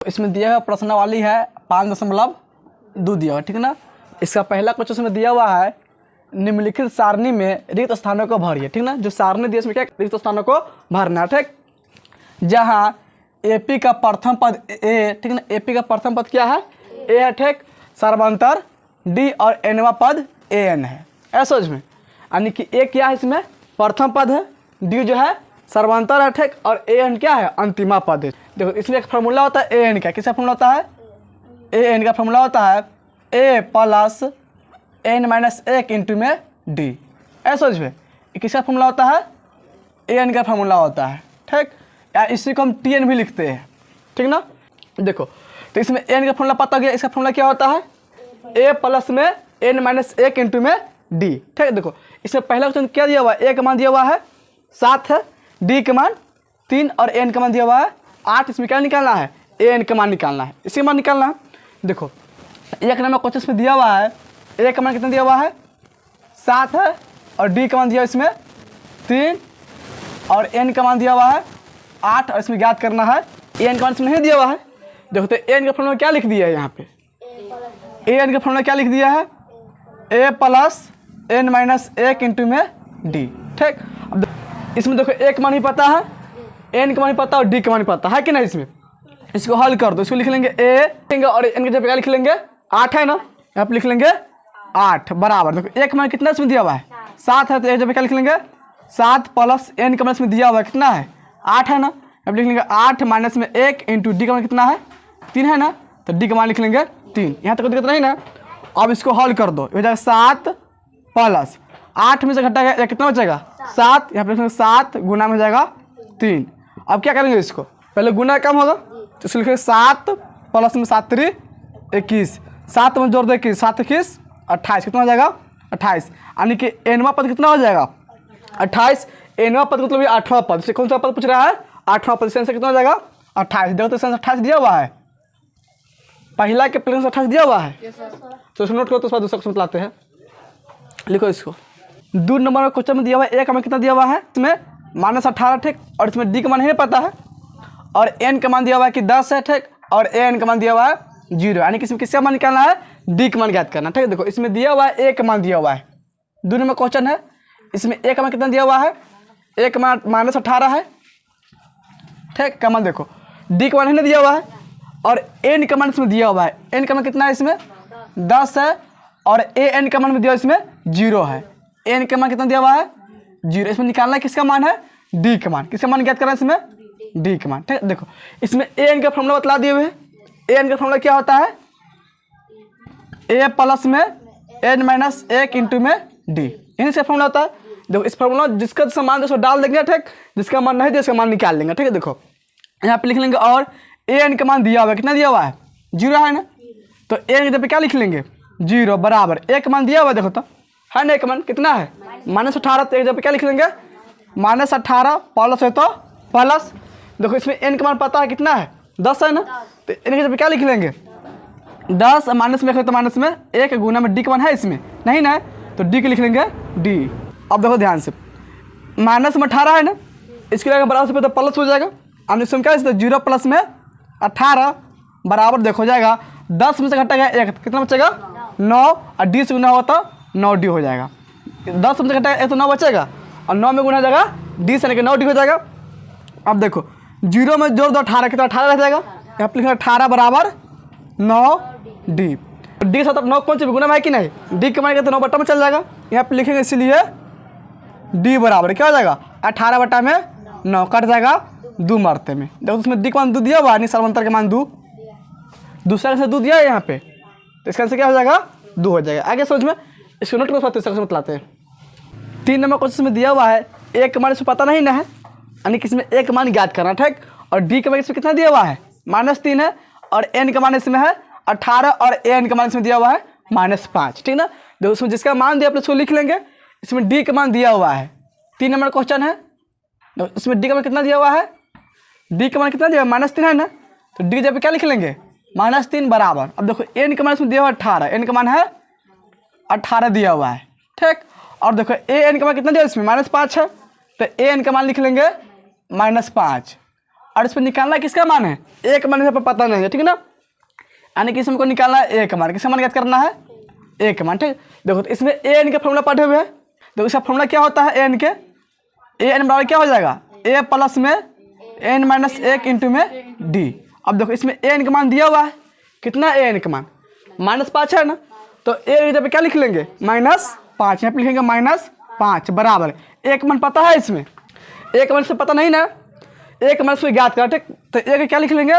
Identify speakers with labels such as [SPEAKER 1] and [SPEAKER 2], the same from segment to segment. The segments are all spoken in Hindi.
[SPEAKER 1] इसमें दिया हुआ प्रश्नावली है 5.2 दिया हुआ, ठीक है ना। इसका पहला क्वेश्चन इसमें दिया हुआ है निम्नलिखित सारणी में रिक्त स्थानों को भरिए, ठीक ना। जो सारणी दिया इसमें क्या रिक्त स्थानों को भरना, ठीक। जहाँ एपी का प्रथम पद ए, ठीक ना, एपी का प्रथम पद क्या है, ए है, ठीक। सर्वांतर डी और एनवा पद ए एन है, ऐसा इसमें, यानी कि ए क्या है इसमें प्रथम पद है, डी जो है सर्वांतर है, ठीक, और ए एन क्या है अंतिमा पद है। देखो इसमें एक फार्मूला होता है ए एन का, किसका फार्मूला होता है, ए एन का फार्मूला होता है ए प्लस एन माइनस 1 इंटू में डी, ऐसा इसमें किसका फार्मूला होता है, ए एन का फार्मूला होता है, ठीक। या इसी को हम टी एन भी लिखते हैं, ठीक ना। देखो तो इसमें एन का फार्मूला पता गया, इसका फार्मूला क्या होता है ए प्लस में एन माइनस 1 इंटू में डी, ठीक। देखो इसमें पहला क्वेश्चन क्या दिया हुआ है, ए का मान दिया हुआ है 7 है, डी का मान 3 और एन का मान दिया हुआ है 8। इसमें क्या निकालना है, ए एन का मान निकालना है, इसी मान निकालना है। देखो एक नंबर क्वेश्चन में दिया हुआ है ए का मान कितना दिया हुआ है 7 है, और डी का मान दिया इसमें 3 और एन का मान दिया हुआ है 8, और इसमें ज्ञात करना है ए एन का मान इसमें नहीं दिया हुआ है। देखो तो ए एन का फॉर्मूला क्या लिख दिया है यहाँ पे, ए एन का फॉर्मूला क्या लिख दिया है ए प्लस एन माइनस 1 इंटू में डी, ठीक। अब इसमें देखो ए का मान ही पता है, एन का मान ही पता और डी का मान ही पता है कि नहीं। इसमें इसको हल कर दो, इसको लिख लेंगे ए और एन के जगह क्या लिख लेंगे 8 है ना, यहाँ पे लिख लेंगे 8 बराबर। देखो एक मान कितना इसमें दिया हुआ है 7 है, तो एक जगह क्या लिख लेंगे 7 प्लस एन का मान इसमें दिया हुआ है कितना है 8 है ना, अब लिख लेंगे 8 माइनस में 1 इंटू डी का मान कितना है 3 है ना, तो डी का मान लिख लेंगे 3। यहाँ तक दिक्कत नहीं ना। अब इसको हल कर दो, हो जाएगा 7 प्लस 8 में से घटा गया कितना बचेगा 7, यहाँ पे लिखेंगे 7 गुना में हो जाएगा 3। अब क्या करेंगे, इसको पहले गुना कम होगा तो इसको लिखेंगे 7 प्लस में 7 3 21, 7 में जोड़ दे 21, 7 21 28, कितना हो जाएगा 28, यानी कि एनवा पद कितना हो जाएगा 28। एनवा पद मतलब ये 8वां पद, इससे कौन सा पद पूछ रहा है 8वां पद, इससे कितना हो जाएगा 28। देखो तो इससे 28 दिया हुआ है, पहला के प्लेन से 28 दिया हुआ है, तो इसको नोट करो, तो उसके बाद दूसरा क्वेश्चन लाते हैं। लिखो इसको 2 नंबर में क्वेश्चन में दिया हुआ है ए का मान कितना दिया हुआ है इसमें -18, ठीक, और इसमें डी का मान नहीं पता है, और एन का मान दिया हुआ है कि 10 है, ठीक, और ए एन का मान दिया हुआ है 0, यानी कि इसमें किसका मान निकालना है डी का मान ज्ञात करना, ठीक है। देखो इसमें दिया हुआ है ए का मान दिया हुआ है, 2 नंबर क्वेश्चन है, इसमें ए का मान कितना दिया हुआ है, ए का मान -18 है, ठीक, का मान देखो डी का मान नहीं दिया हुआ है, और एन का मान इसमें दिया हुआ है, एन का मान कितना है इसमें 10 है, और ए एन का मान भी दिया इसमें 0 है, एन का मान कितना दिया हुआ है 0। इसमें निकालना है किसका मान है डी का मान, किसका मान ज्ञात करना है इसमें डी का मान, ठीक है। देखो इसमें ए एन का फॉर्मूला बतला दिए हुए हैं, ए एन का फॉर्मूला क्या होता है ए प्लस में एन माइनस 1 इंटू में डी, यही से फॉर्मूला होता है। देखो इस फॉर्मूला जिसका समान उसको डाल देंगे, ठीक, जिसका मान नहीं दिया उसका मान निकाल लेंगे, ठीक है। देखो यहाँ पे लिख लेंगे, और ए एन का मान दिया हुआ है कितना दिया हुआ है 0 है ना, तो ए एन के जगह पे क्या लिख लेंगे 0 बराबर ए का मान दिया हुआ है, देखो तो है ना, ए का मान कितना है -18, तो एक जगह पे क्या लिख लेंगे -18 प्लस है तो प्लस, देखो इसमें एन का मान पता है कितना है 10 है ना, तो एन के जगह पे क्या लिख लेंगे 10, माइनस में तो माइनस में 1 गुना में डी का मान है इसमें नहीं ना, तो डी के लिख लेंगे डी। अब देखो ध्यान से माइनस में 18 है ना, इसके लिए बराबर से तो प्लस हो जाएगा, अब इसमें क्या है 0 प्लस में 18 बराबर देखो जाएगा 10 में से घटा गया 1, कितना बचेगा 9, और डी से गुना होगा तो 9 डी हो जाएगा, 10 में से घटा 1 तो 9 बचेगा, और 9 में गुना हो जाएगा डी से, यानी 9 डी हो जाएगा। अब देखो 0 में जोड़ दो 18, कितना 18 रह जाएगा, यहाँ पर लिखना 18 बराबर 9 डी, डी के साथ अब 9 कौन से गुना में है कि नहीं, डी के मान तो 9 बटा में चल जाएगा, यहाँ पे लिखेंगे, इसीलिए डी बराबर क्या हो जाएगा 18 बटा में 9 कट जाएगा 2 मरते में। देखो उसमें डी का मान 2 दिया हुआ है, सर्वांतर के मान 2, दूसरा से 2 दिया है यहाँ पे, तो इसका आंसर क्या हो जाएगा 2 हो जाएगा। आगे समझ में इसको नोट करो, तीसरा क्वेश्चन बताते हैं। 3 नंबर क्वेश्चन में दिया हुआ है ए का मान इसमें पता नहीं ना है, यानी कि इसमें ए का मान ज्ञात करना, ठीक, और डी का मान इसमें कितना दिया हुआ है -3 है, और एन का मान इसमें है 18, और ए एन का मान इसमें दिया हुआ है -5, ठीक ना। देखो उसमें जिसका मान दिया आप उसको लिख लेंगे, इसमें डी का मान दिया हुआ है, 3 नंबर क्वेश्चन है, इसमें डी का मान कितना दिया हुआ है, डी का मान कितना दिया हुआ है -3 है ना, तो डी जब क्या लिख लेंगे -3 बराबर। अब देखो एन का मान इसमें दिया हुआ है 18, एन का मान है 18 दिया हुआ है, ठीक, और देखो ए एन का मान कितना दिया इसमें -5 है, तो ए एन का मान लिख लेंगे -5, और इस पर निकालना किसका मान है, ए का मान यहाँ पर पता नहीं है, ठीक है ना। यानी कि इसमें को निकालना है ए का मान, किसका मान ज्ञात करना है, ए का मान। ठीक, देखो तो इसमें ए एन का फॉर्मूला पढ़े हुए हैं। देखो इसका फॉर्मूला क्या होता है, ए एन के, ए एन बराबर क्या हो जाएगा, ए प्लस में एन माइनस 1 इंटू में डी। अब देखो इसमें ए एन का मान दिया हुआ है, कितना ए एन का मान -5 है ना, तो ए एन जब क्या लिख लेंगे -5, यहाँ पे लिखेंगे -5 बराबर ए का मान पता है, इसमें ए का मान से पता नहीं ना, ए का मान से ज्ञात करा। ठीक, तो ए का क्या लिख लेंगे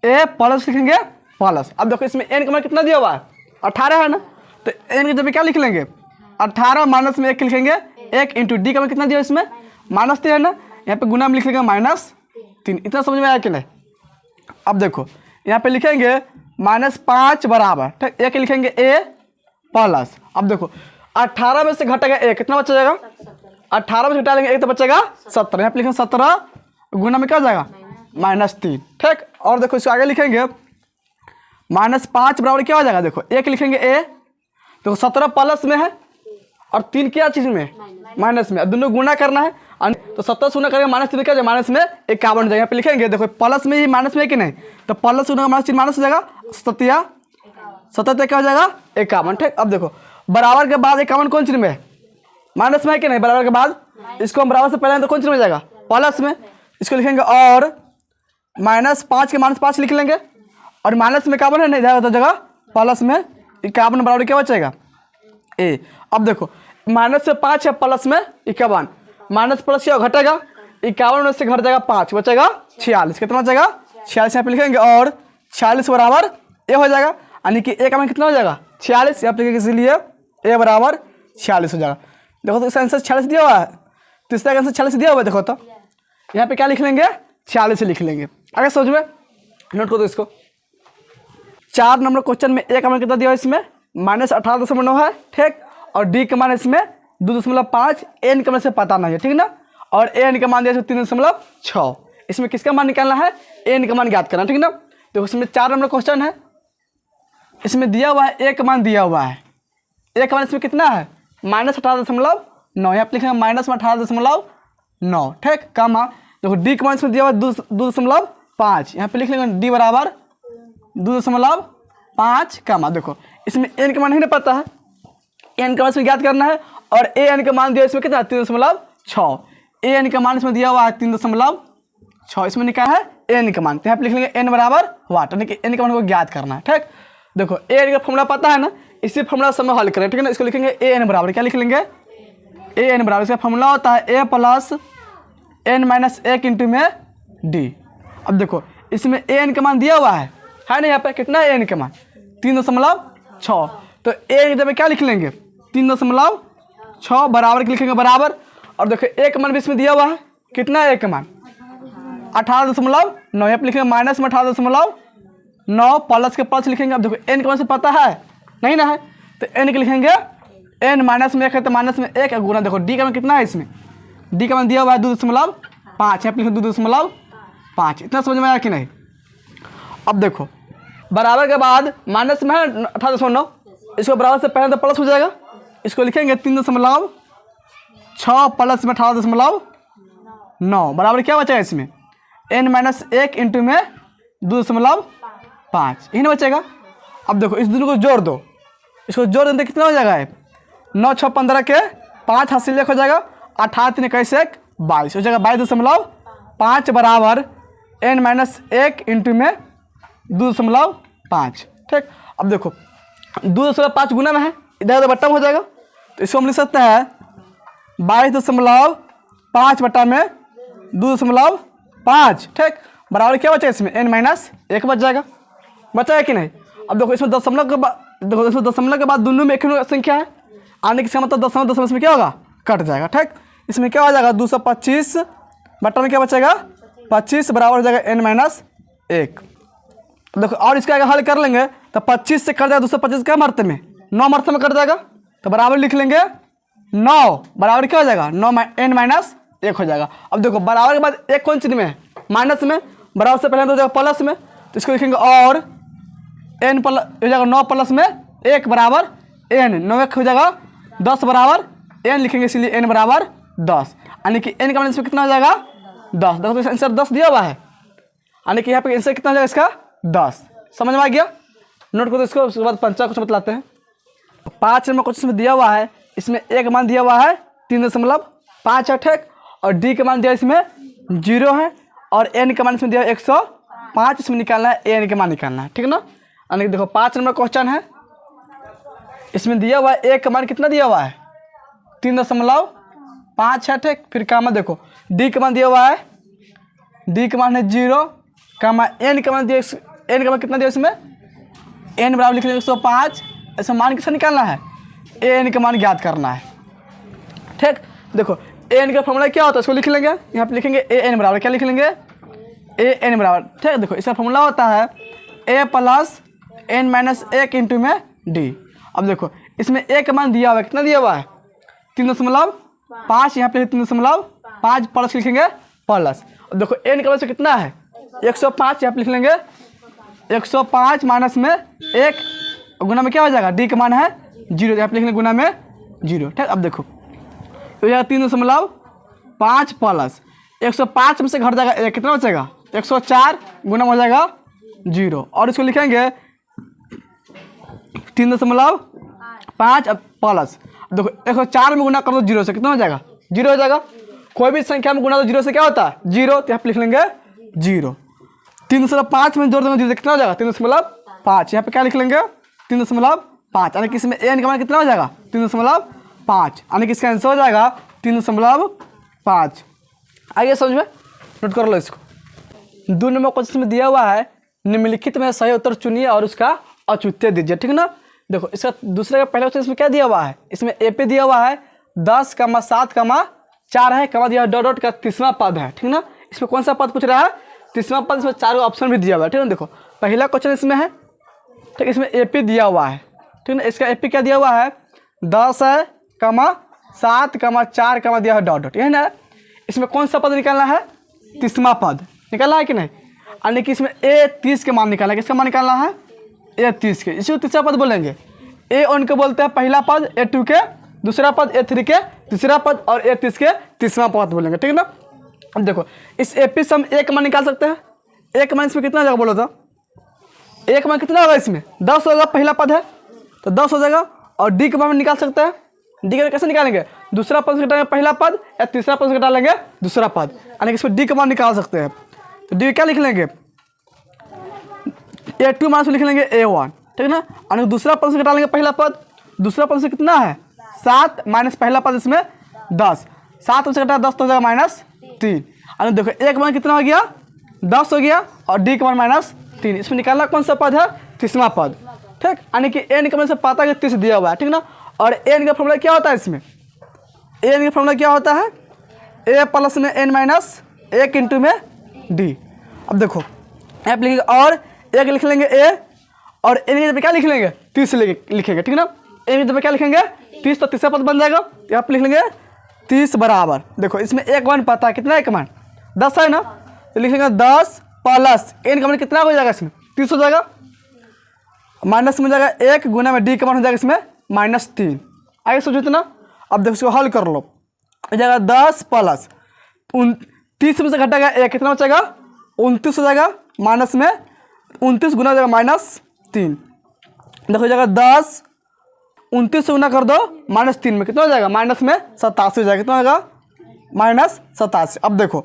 [SPEAKER 1] ए प्लस लिखेंगे प्लस। अब देखो इसमें एन का मान कितना दिया हुआ है 18 है ना, तो एन के जब क्या लिख लेंगे 18 माइनस में 1 लिखेंगे 1 इंटू डी का मान कितना दिया इसमें -3 है ना, यहाँ पे गुना में लिख लेंगे -3। इतना समझ में आया कि नहीं। अब देखो यहाँ पे लिखेंगे -5 बराबर, ठीक, एक लिखेंगे ए प्लस। अब देखो 18 में से घटेगा 1, कितना बच जाएगा, 18 में से घटा लेंगे 1 तो बचेगा 17, यहाँ पे लिखेंगे 17 गुना में क्या हो जाएगा -3। ठीक, और देखो इसको आगे लिखेंगे -5 बराबर क्या हो जाएगा, देखो 1 लिखेंगे ए, देखो 17 प्लस में है और 3 क्या चीज़ में माइनस में, दोनों गुना करना है, तो 17 से गुना करेंगे -3 क्या जाएगा माइनस में 51 जाएगा। यहाँ पे लिखेंगे देखो प्लस में ही माइनस में है कि नहीं, तो प्लस गुना -3 माइनस हो जाएगा 17 क्या हो जाएगा 51। ठीक, अब देखो बराबर के बाद 51 कौन चीज़ में है, माइनस में है कि नहीं, बराबर के बाद इसको हम बराबर से पहले तो कौन चीज़ में जाएगा प्लस में, इसको लिखेंगे और -5 के -5 लिख लेंगे और माइनस में 51 है नहीं जाएगा तो जगह प्लस में 51 बराबर क्या बचेगा ए। अब देखो माइनस से 5 है प्लस में 51, माइनस प्लस क्या घटेगा 51 में से घट जाएगा 5 बचेगा 46, कितना बचेगा 46, यहाँ पे लिखेंगे और 46 बराबर ए हो जाएगा, यानी कि ए का मान कितना हो जाएगा 46, यहाँ पे लिखेंगे इसलिए ए बराबर 46 हो जाएगा। देखो तो इसका आंसर 46 दिया हुआ है, तीसरा का आंसर 46 दिया हुआ है। देखो तो यहाँ पे क्या लिख लेंगे 46 लिख लेंगे। आगे समझ में नोट करो इसको। 4 नंबर क्वेश्चन में ए का मान कितना दिया है, इसमें -18.9 है। ठीक, और डी का मान इसमें 2.5, एन का मान से पता नहीं है, ठीक ना, और एन का मान दिया 3.6। इसमें किसका मान निकालना है, एन का मान ज्ञात करना, ठीक ना। देखो इसमें 4 नंबर क्वेश्चन है, इसमें दिया हुआ है ए का मान दिया हुआ है, ए का मान इसमें कितना है -18.9, यहाँ पे लिखेंगे -18.9। ठीक, कमा देखो डी का मान इसमें दिया हुआ है 2.5, यहाँ पे लिख लेंगे डी बराबर 2.5 कमा। देखो इसमें एन का मान नहीं पता है, एन का मान इसमें ज्ञात करना है, और ए एन का मान दिया इसमें कितना 3.6, ए एन का मान इसमें दिया हुआ है 3.6, इसमें निकाला है एन का मान, तो यहाँ पे लिख लेंगे एन बराबर वाट, यानी कि एन का मान को ज्ञात करना है। ठीक, देखो ए एन का फॉर्मूला पता है ना, इसी फॉर्मूला से हल करें, ठीक है ना। इसको लिखेंगे ए एन बराबर क्या लिख लेंगे ए एन बराबर, इसका फॉर्मूला होता है ए प्लस एन माइनस 1 इंटू में डी। अब देखो इसमें ए एन का मान दिया हुआ है ना, यहाँ पे कितना है ए एन का मान 3.6, तो ए एन जब क्या लिख लेंगे 3.6 बराबर के लिखेंगे बराबर, और देखो ए का मान भी इसमें दिया हुआ है, कितना है ए का मान 18.9, यहाँ पे लिखेंगे माइनस में 18.9 प्लस के प्लस लिखेंगे। अब देखो एन का मान से पता है नहीं ना है, तो एन के लिखेंगे एन माइनस में 1 है तो माइनस में 1 गुना, देखो डी का मान कितना है, इसमें डी का मान दिया हुआ है 2.5, यहाँ पे लिखेंगे 2.5। इतना समझ में आया कि नहीं। अब देखो बराबर के बाद माइनस में है 18.9, इसको बराबर से पहले तो प्लस हो जाएगा, इसको लिखेंगे 3.6 प्लस में 18.9 बराबर क्या बचेगा इसमें n माइनस 1 इंटू में 2.5, यही ना बचेगा। अब देखो इस दोनों को जोड़ दो, इसको जोड़ देते कितना हो जाएगा 9 6 15 के 5 हासिल 1 हो जाएगा, 18 3 21 22 हो जाएगा 22.5 बराबर n माइनस 1 इंटू में 2.5। ठीक, अब देखो 2.5 गुना में है, इधर बट्टा में हो जाएगा, तो इसको हम लिख सकते हैं 22.5 बट्टा में 2.5। ठीक, बराबर क्या बचा इसमें n माइनस 1 बच जाएगा, बचा है कि नहीं। अब देखो इसमें दशमलव के बाद, देखो इसमें दशमलव के बाद दोनों में एक ही संख्या है, आने की मतलब दशमलव इसमें क्या होगा कट जाएगा। ठीक, इसमें क्या हो जाएगा 225 बट्टा में क्या बचेगा 25 बराबर हो जाएगा n माइनस 1। देखो और इसका अगर हल कर लेंगे तो 25 से कट जाएगा 225 क्या मरते में 9 मरते में कट जाएगा, तो बराबर लिख लेंगे 9 बराबर क्या हो जाएगा 9 n माइनस 1 हो जाएगा। अब देखो बराबर के बाद एक कौन चीज में है माइनस में, बराबर से पहले तो हो जाएगा प्लस में, तो इसको लिखेंगे और n प्लस हो जाएगा 9 प्लस में 1 बराबर n, 9 1 हो जाएगा 10 बराबर n लिखेंगे, इसलिए n बराबर 10, यानी कि n का मान इसमें कितना हो जाएगा 10। देखो तो आंसर 10 दिया हुआ है, यानी कि यहाँ पे आंसर कितना हो जाएगा इसका 10। समझ में आ गया? नोट करो इसको। उसके बाद पंचम क्वेश्चन बतलाते हैं। 5 नंबर क्वेश्चन में दिया हुआ है, इसमें ए का मान दिया हुआ है 3.5 है, ठीक। और डी का मान दिया इसमें 0 है, और एन का मान इसमें दिया 105। इसमें निकालना है एन का मान निकालना है, ठीक ना। यानी कि देखो 5 नंबर क्वेश्चन है, इसमें दिया हुआ है ए का मान कितना दिया हुआ है 3.5 है, ठीक। फिर कामा देखो डी का मान दिया हुआ है, डी का मान है 0, कामा एन का मान दिया, एन का मान कितना दिया इसमें, एन बराबर लिख लेंगे 105। ऐसा मान किसका निकालना है, एन का मान ज्ञात करना है, ठीक। देखो एन का फॉर्मूला क्या होता है, इसको लिख लेंगे। यहाँ पे लिखेंगे ए एन बराबर, क्या लिख लेंगे, ए एन बराबर, ठीक। देखो इसका फॉर्मूला होता है ए प्लस एन माइनस 1 इंटू में डी। अब देखो इसमें ए का मान दिया हुआ है, कितना दिया हुआ है 3.5। यहाँ पे 3.5 प्लस लिखेंगे प्लस। अब देखो एन का मान कितना है 105, यहाँ पे लिख लेंगे 105 माइनस में 1, गुना में क्या हो जाएगा, डी का मान है 0, यहाँ पे लिख लेंगे गुना में 0, ठीक। अब देखो तो यह 3.5 प्लस 105 में से घट जाएगा 1, कितना बचेगा 104, गुना में हो जाएगा 0, और इसको लिखेंगे 3.5 प्लस। देखो 104 में गुना कर दो 0 से, कितना हो जाएगा 0 हो जाएगा। कोई भी संख्या में गुना तो 0 से क्या होता है 0, तो यहाँ पे लिख लेंगे 0। 3.5 में जोड़ देंगे 0 से कितना हो जाएगा 3.5। यहाँ पे क्या लिख लेंगे 3.5, यानी कि इसमें एन का मान कितना हो जाएगा 3.5, यानी कि इसका आंसर हो जाएगा 3.5। आइए समझ में, नोट कर लो इसको। 2 नंबर क्वेश्चन में दिया हुआ है, निम्नलिखित में सही उत्तर चुनिए और उसका औचित्य दीजिए, ठीक ना। देखो इसका दूसरे का पहला क्वेश्चन इसमें क्या दिया हुआ है, इसमें ए पे दिया हुआ है 10, 7, 4 है, कमा दिया डॉट डॉट का तीसरा पद है, ठीक ना। इसमें कौन सा पद पूछ रहा है, तीसरा पद। इसमें 4 ऑप्शन भी दिया हुआ है, ठीक है। देखो पहला क्वेश्चन इसमें है, ठीक, इसमें ए पे दिया हुआ है, ठीक ना। इसका ए पे क्या दिया हुआ है 10 है, 7, 4 दिया है डॉट डॉट, यही ना। इसमें कौन सा पद निकालना है, तीसरा पद निकालना है कि नहीं, यानी कि इसमें ए 30 के मान निकालना है। किसका मान निकालना है, ए 30 के, इसी को तीसरा पद बोलेंगे। ए 1 के बोलते हैं पहला पद, ए 2 के दूसरा पद, ए 3 के तीसरा पद, और ए 30 के तीसरा पद बोलेंगे, ठीक है ना। अब देखो इस ए पी से हम ए का मान निकाल सकते हैं। ए का मान इसमें कितना हो जाएगा बोलो तो, ए का मान कितना होगा इसमें 10 होगा, पहला पद है तो 10 हो जाएगा। और डी का मान निकाल सकते हैं, डी का कैसे निकालेंगे, दूसरा पद से घटाएंगे पहला पद, या तीसरा पद से घटा लेंगे दूसरा पद, यानी कि इसमें डी का मान निकाल सकते हैं। तो डी क्या लिख लेंगे, A2 मान से लिख लेंगे A1, ठीक है ना। यानी दूसरा पद से घटा लेंगे पहला पद, दूसरा पद से कितना है 7 माइनस पहला पद इसमें 10, 7 से घटा 10 तो हो जाएगा -3। यानी देखो ए का मान कितना हो गया 10 हो गया, और डी का मान -3। इसमें निकालना कौन सा पद है, तीसरा पद, ठीक। यानी कि एन का मान से पता है 30 दिया हुआ है, ठीक ना। और एन का फॉर्मूला क्या होता है, इसमें एन का फॉर्मूला क्या होता है, ए प्लस में एन माइनस 1 इंटू में डी। अब देखो यहाँ पे लिखेंगे, और एक लिख लेंगे ए, और एन के जब क्या लिख लेंगे 30 लिखेंगे, ठीक ना। एन के जब क्या लिखेंगे 30, तो तीसरा पद बन जाएगा। यहाँ पे लिख लेंगे 30 बराबर, देखो इसमें एक मान पता है, कितना एक मान 10 है ना, तो लिखेंगे 10 प्लस एन का मान कितना हो जाएगा, इसमें 30 हो जाएगा, माइनस में जाएगा 1, गुना में डी का मान हो जाएगा इसमें -3। आगे सोचो इतना। अब देखो इसको हल कर लो, हो जाएगा 10 प्लस 30 में से घटेगा 1, कितना बचेगा 29 हो जाएगा, माइनस में 29 गुना हो जाएगा -3। देखो हो जाएगा 10, 29 से गुना कर दो -3 में कितना हो जाएगा, माइनस में 87 हो जाएगा, कितना होगा -87। अब देखो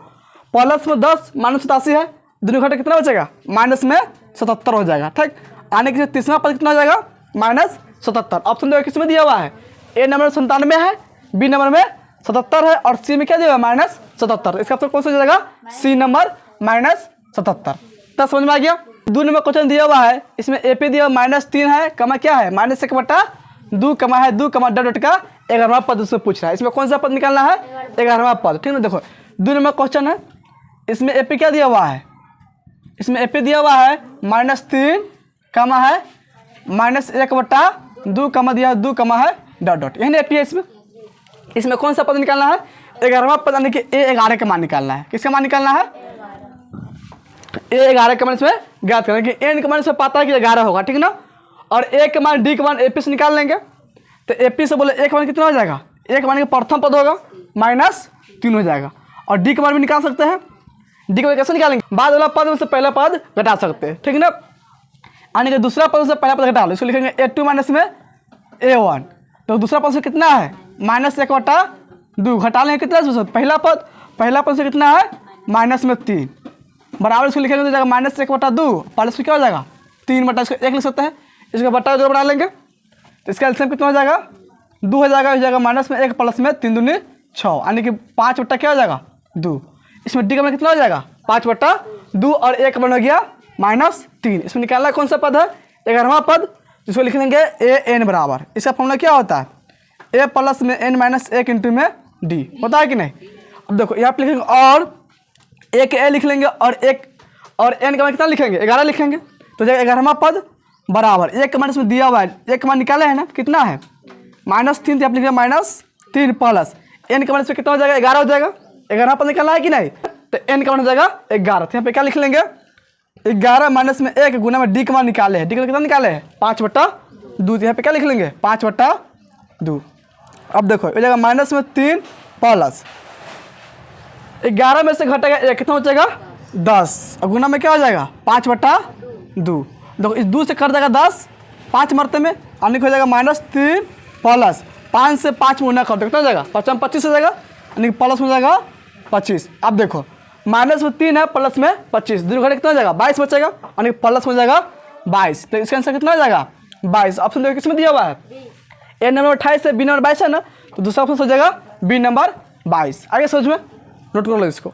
[SPEAKER 1] प्लस में 10 -87 है, दोनों घटे कितना बचेगा माइनस में 77 हो जाएगा, ठीक। आने के तीसरा पद कितना हो जाएगा -77। ऑप्शन देखो किस में दिया हुआ है, ए नंबर 97 है, बी नंबर में 77 है, और सी में क्या दिया हुआ है -77। इसका ऑप्शन कौन सा हो जाएगा, सी नंबर -77। तब समझ में आ गया। 2 नंबर क्वेश्चन दिया हुआ है, इसमें ए पे दिया -3 है, कमा क्या है -1 बटा 2, कमा है 2, कमा डॉट का 11वां पद उसमें पूछ रहा है। इसमें कौन सा पद निकालना है, 11वां पद, ठीक है। देखो 2 नंबर क्वेश्चन है, इसमें ए पे क्या दिया हुआ है, इसमें ए पे दिया हुआ है -3, कमा है -1 बटा 2, कमा दिया 2, कमा है डॉट डॉट, यही ए पे है। इसमें कौन सा पद निकालना है, 11वां पद, यानी कि A11 का मान निकालना है। किसका मान निकालना है, A11 का मान इसमें ज्ञात करना है, कि एन का मान इसमें पता है कि 11 होगा, ठीक ना। और ए का मान डी का मान AP से निकाल लेंगे, तो AP से बोले ए का मान कितना हो जाएगा, ए का मान प्रथम पद होगा -3 हो जाएगा, और डी का मान भी निकाल सकते हैं, डी का वैल्यू कैसे निकालेंगे, बाद वाला पद में से पहला पद घटा सकते हैं, ठीक है ना। यानी कि दूसरा पद से पहला पद घटा लो, इसको लिखेंगे A2 माइनस में A1। तो दूसरा पद से कितना है -1/2, घटा लेंगे कितना से पहला पद से कितना है -3 बराबर, इसको लिखेंगे तो जाएगा -1/2 प्लस क्या हो जाएगा 3 बटा, इसको 1 लिख सकते हैं, इसका बटा 2 बना लेंगे तो इसका एलसीएम कितना हो जाएगा 2 हो जाएगा, -1 प्लस में 3 दूनी 6, यानी कि 5 बटा क्या हो जाएगा 2। इसमें डी का कितना हो जाएगा 5/2 और 1 बन गया -3। इसमें निकालना कौन सा पद है 11वां पद, जिसको लिख लेंगे AN बराबर, इसका फॉर्मूला क्या होता है A प्लस में N माइनस 1 इंटू में D, होता है कि नहीं। अब देखो यहाँ पे लिखेंगे और एक A लिख लेंगे और N का मान कितना लिखेंगे 11 लिखेंगे, तो जब 11वां पद बराबर 1 का मान इसमें दिया हुआ है, 1 का मान निकाले है ना, कितना है -3, तो आप लिखेंगे -3 प्लस N का मान इसमें कितना हो जाएगा 11 हो जाएगा, 11वां पद निकालना है कि नहीं, तो N का मान हो जाएगा 11। तो यहाँ पे क्या लिख लेंगे 11 माइनस में 1 गुना में D का मान निकाले हैं, D का कितना निकाले हैं 5/2, यहाँ पे क्या लिख लेंगे 5/2। अब देखो हो जाएगा -3 प्लस 11 में से घटेगा 1, कितना हो जाएगा 10, और गुना में क्या हो जाएगा 5/2। देखो इस 2 से कट जाएगा 10, 5 मरते में, यानी हो जाएगा -3 प्लस 5 से 5 में गुना कर दो, कितना हो जाएगा 5 में 25 हो जाएगा, यानी कि प्लस में हो जाएगा 25। अब देखो -3 है प्लस में 25, 2 घटे कितना हो जाएगा 22 बचेगा, यानी कि प्लस में हो जाएगा 22। तो इसका आंसर कितना हो जाएगा 22। ऑप्शन देखो किसमें दिया हुआ है A नंबर 28 है, B नंबर 22 है ना, तो दूसरा ऑप्शन हो जाएगा B नंबर 22। आगे समझ में नोट कर लो इसको।